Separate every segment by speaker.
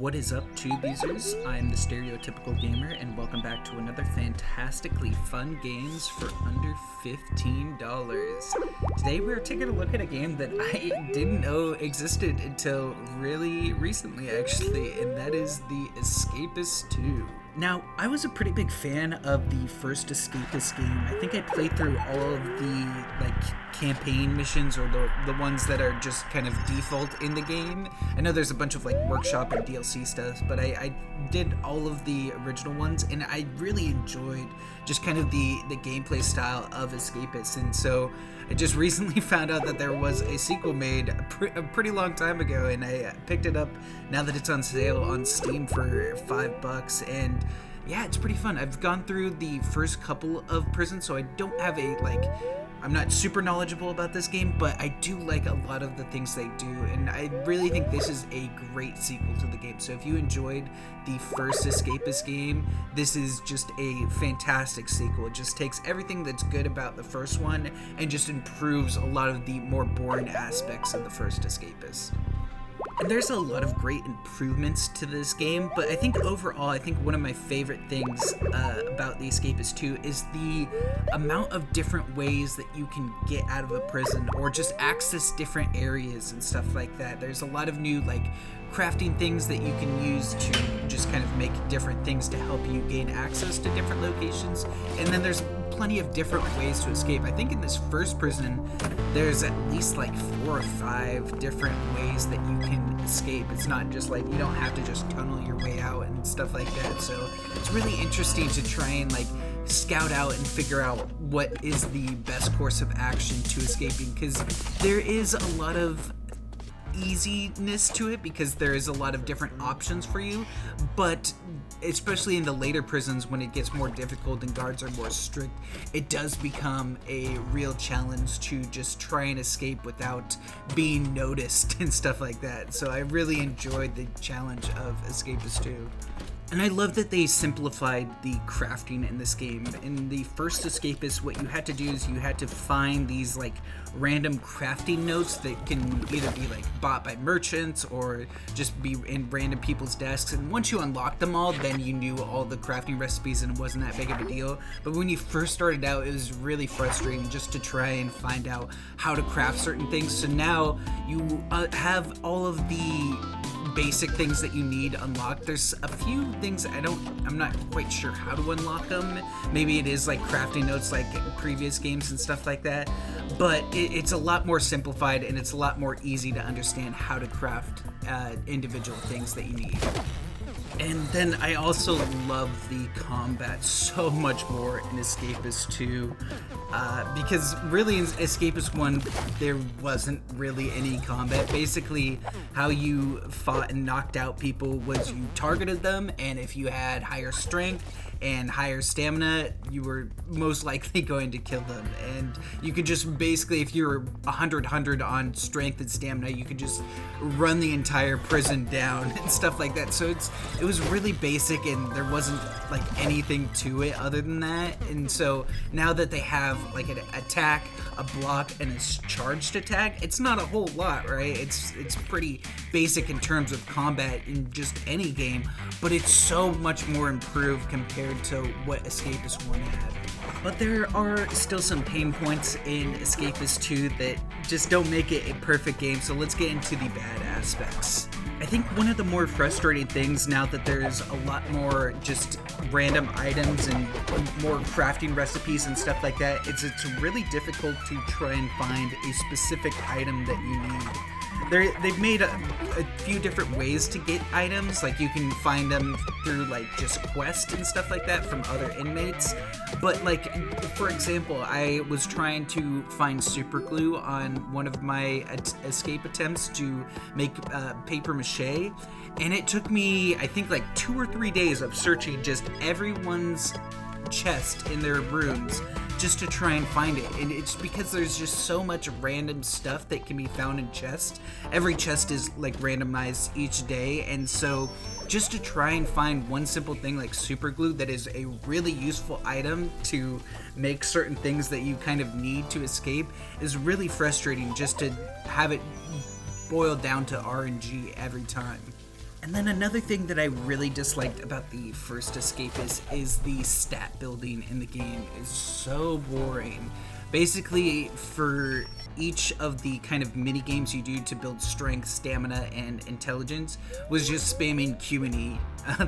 Speaker 1: What is up, tube users? I'm the Stereotypical Gamer, and welcome back to another fantastically fun games for under $15. Today we're taking a look at a game that I didn't know existed until really recently, actually, and that is the Escapist 2. Now, I was a pretty big fan of the first Escapist game. I think I played through all of the, campaign missions, or the ones that are just kind of default in the game. I know there's a bunch of, workshop and DLC stuff, but I did all of the original ones, and I really enjoyed just kind of the gameplay style of Escapist, and so I just recently found out that there was a sequel made a pretty long time ago, and I picked it up now that it's on sale on Steam for $5, and yeah, it's pretty fun. I've gone through the first couple of prisons, so I don't have I'm not super knowledgeable about this game, but I do like a lot of the things they do, and I really think this is a great sequel to the game. So if you enjoyed the first Escapist game, this is just a fantastic sequel. It just takes everything that's good about the first one and just improves a lot of the more boring aspects of the first Escapist. And there's a lot of great improvements to this game, but I think overall, one of my favorite things about the Escapist 2 is the amount of different ways that you can get out of a prison or just access different areas and stuff like that. There's a lot of new, crafting things that you can use to just kind of make different things to help you gain access to different locations. And then there's plenty of different ways to escape. I think in this first prison, there's at least 4 or 5 different ways that you can escape. It's not just you don't have to just tunnel your way out and stuff like that. So it's really interesting to try and scout out and figure out what is the best course of action to escaping, because there is a lot of easiness to it because there is a lot of different options for you, but especially in the later prisons when it gets more difficult and guards are more strict, it does become a real challenge to just try and escape without being noticed and stuff like that. So I really enjoyed the challenge of Escapist 2. And I love that they simplified the crafting in this game. In the first Escapist, what you had to do is you had to find these random crafting notes that can either be bought by merchants or just be in random people's desks. And once you unlocked them all, then you knew all the crafting recipes and it wasn't that big of a deal. But when you first started out, it was really frustrating just to try and find out how to craft certain things. So now you have all of the basic things that you need unlocked. There's a few things I'm not quite sure how to unlock them. Maybe it is crafting notes like in previous games and stuff like that, but it's a lot more simplified and it's a lot more easy to understand how to craft individual things that you need. And then I also love the combat so much more in Escapist 2, because really in Escapist 1, there wasn't really any combat. Basically, how you fought and knocked out people was you targeted them, and if you had higher strength and higher stamina, you were most likely going to kill them. And you could just basically, if you were 100 on strength and stamina, you could just run the entire prison down and stuff like that. So it was really basic, and there wasn't anything to it other than that. And so now that they have an attack, a block, and a charged attack, it's not a whole lot, right? It's pretty basic in terms of combat in just any game, but it's so much more improved compared to what Escapist 1 had. But there are still some pain points in Escapist 2 that just don't make it a perfect game, so let's get into the bad aspects. I think one of the more frustrating things now that there's a lot more just random items and more crafting recipes and stuff like that, it's really difficult to try and find a specific item that you need. They've made a few different ways to get items, you can find them through just quests and stuff like that from other inmates, but for example, I was trying to find super glue on one of my escape attempts to make paper mache, and it took me I think 2 or 3 days of searching just everyone's chest in their rooms just to try and find it. And it's because there's just so much random stuff that can be found in chests. Every chest is randomized each day, and so just to try and find one simple thing like super glue that is a really useful item to make certain things that you kind of need to escape is really frustrating, just to have it boiled down to RNG every time. And then another thing that I really disliked about the first Escapist is the stat building in the game is so boring. Basically, for each of the kind of mini games you do to build strength, stamina, and intelligence was just spamming Q and E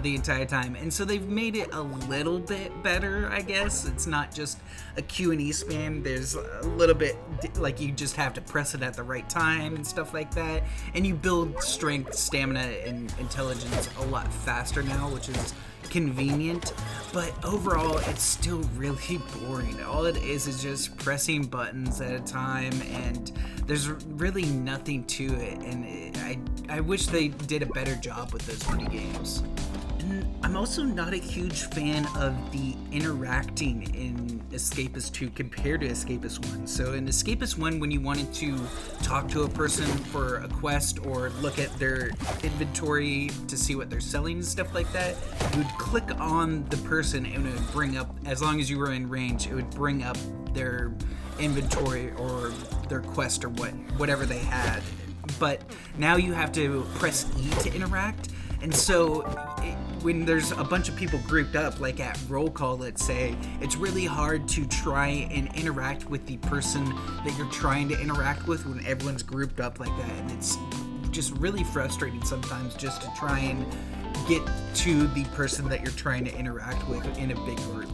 Speaker 1: the entire time. And so they've made it a little bit better, I guess. It's not just a Q and E spam. There's a little bit like you just have to press it at the right time and stuff like that. And you build strength, stamina, and intelligence a lot faster now, which is convenient, but overall it's still really boring. All it is just pressing buttons at a time, and there's really nothing to it, and I wish they did a better job with those mini games. And I'm also not a huge fan of the interacting in Escapist 2 compared to Escapist 1. So in Escapist 1, when you wanted to talk to a person for a quest or look at their inventory to see what they're selling and stuff like that, you would click on the person and it would bring up, as long as you were in range, it would bring up their inventory or their quest or whatever they had. But now you have to press E to interact, and so when there's a bunch of people grouped up, like at roll call, let's say, it's really hard to try and interact with the person that you're trying to interact with when everyone's grouped up like that, and it's just really frustrating sometimes just to try and get to the person that you're trying to interact with in a big group.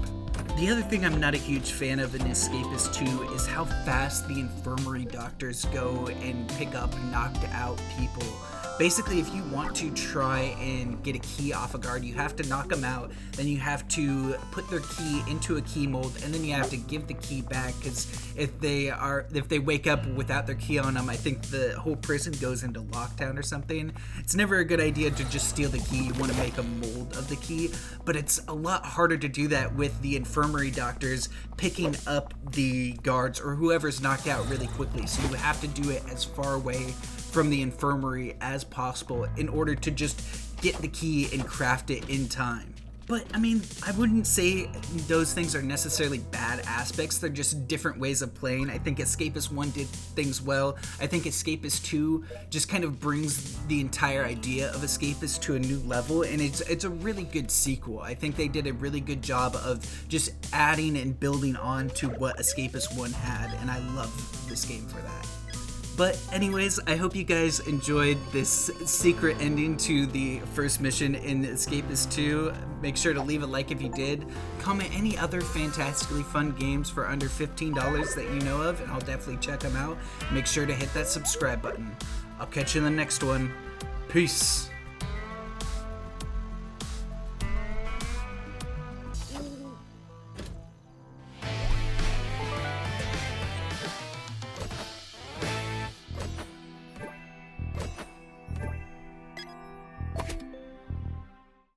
Speaker 1: The other thing I'm not a huge fan of in Escapist 2 is how fast the infirmary doctors go and pick up knocked out people. Basically, if you want to try and get a key off a guard, you have to knock them out, then you have to put their key into a key mold, and then you have to give the key back, because if they wake up without their key on them, I think the whole prison goes into lockdown or something. It's never a good idea to just steal the key. You want to make a mold of the key, but it's a lot harder to do that with the infirmary doctors picking up the guards or whoever's knocked out really quickly, so you have to do it as far away from the infirmary as possible in order to just get the key and craft it in time. But I mean, I wouldn't say those things are necessarily bad aspects. They're just different ways of playing. I think Escapist 1 did things well. I think Escapist 2 just kind of brings the entire idea of Escapist to a new level, and it's a really good sequel. I think they did a really good job of just adding and building on to what Escapist 1 had, and I love this game for that. But anyways, I hope you guys enjoyed this secret ending to the first mission in Escapist 2. Make sure to leave a like if you did. Comment any other fantastically fun games for under $15 that you know of, and I'll definitely check them out. Make sure to hit that subscribe button. I'll catch you in the next one. Peace.